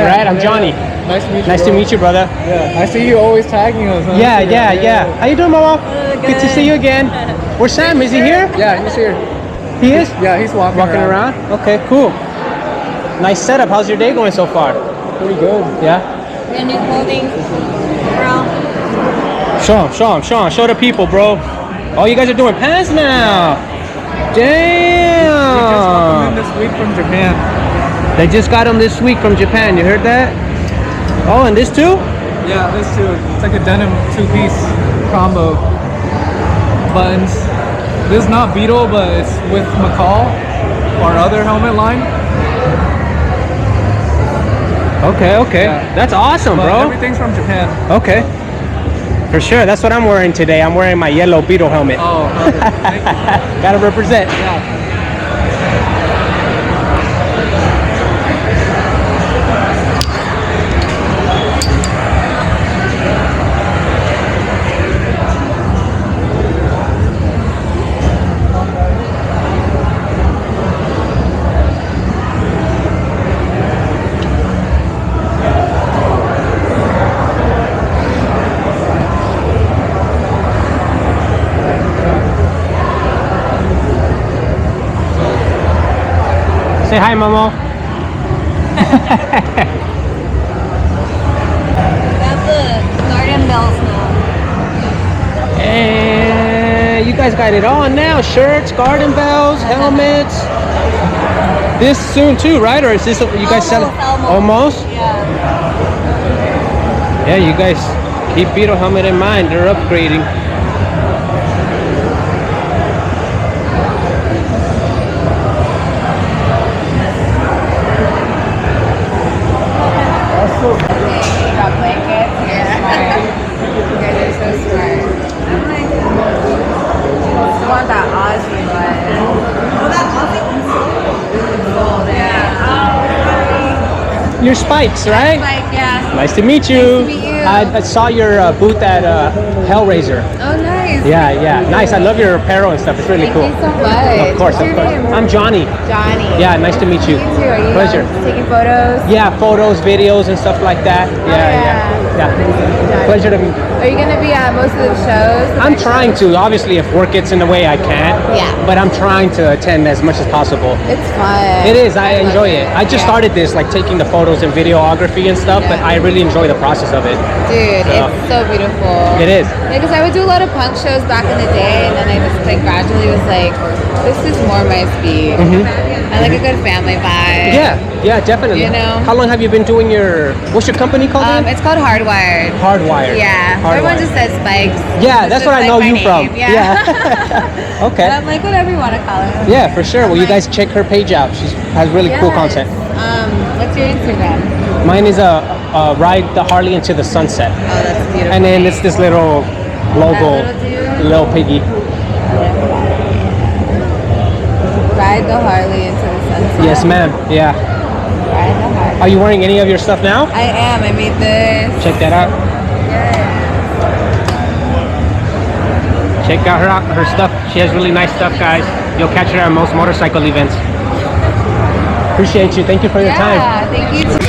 right? I'm Johnny. Nice to meet you. Nice to meet you, brother. Yeah, I see you always tagging us. Huh? Yeah. How you doing, Momo? Good to see you again. Where's Sam? Is he here? Yeah, he's here. He is? Yeah, he's walking around. Okay, cool. Nice setup. How's your day going so far? Pretty good. Yeah. Brand new clothing. Girl. Show the people, bro. Oh, you guys are doing pants now. Damn. We just got them in this week from Japan. They just got them this week from Japan. You heard that? Oh, and this too? Yeah, this too. It's like a denim two-piece combo. Buttons. This is not Beetle, but it's with McCall, our other helmet line. Okay. Yeah. That's awesome, But bro. everything's from Japan. Okay. For sure. That's what I'm wearing today. I'm wearing my yellow Beetle helmet. Oh, okay. Thank you. Gotta represent. Yeah. Say hi, Momo. That's the garden bells now. And you guys got it on now. Shirts, garden bells, helmets. This soon too, right? Or is this you guys sell almost? Yeah. Yeah, you guys keep Beetle helmet in mind. They're upgrading. Got blankets. Yeah. You guys are so smart. I'm like, I want that Aussie one. Oh, that Aussie one's gold. Yeah. Your spikes, right? Like, yeah. Nice to meet you. Nice to meet you. I saw your booth at Hellraiser. Oh, nice. Yeah. Nice. I love your apparel and stuff. It's really cool. Thank you so much. Of course. What's your name? I'm Johnny. Johnny. Yeah, nice to meet you. You too. Are you Pleasure. taking photos? Yeah, photos, videos, and stuff like that. Yeah. Pleasure to meet. Are you gonna be at most of the shows? I'm trying to. Obviously, if work gets in the way, I can't. Yeah. But I'm trying to attend as much as possible. It's fun. It is. I enjoy love it. I just started this, like taking the photos and videography and stuff, but I really enjoy the process of it. Dude, it's so beautiful. It is. Yeah, because I would do a lot of punk shows back in the day, and then I just like gradually was like, this is more my speed. I like a good family vibe. Yeah, definitely. You know? How long have you been doing what's your company called again? It's called Hardwired. Hardwired. Yeah. Everyone just says Spikes. Yeah, It's that's just what I like know my you name. from. Yeah. Okay. I'm like, whatever you want to call it. Yeah, for sure. Well, you guys check her page out. She has really cool content. What's your Instagram? Mine is ride the Harley into the sunset. Oh, that's beautiful. And then it's this little logo, That little dude? little piggy. Ride the Harley into the sunset. Yes, ma'am. Yeah. Ride the Harley. Are you wearing any of your stuff now? I am. I made this. Check that out. Check out her stuff. She has really nice stuff, guys. You'll catch her at most motorcycle events. Appreciate you. Thank you for your time. Yeah, thank you.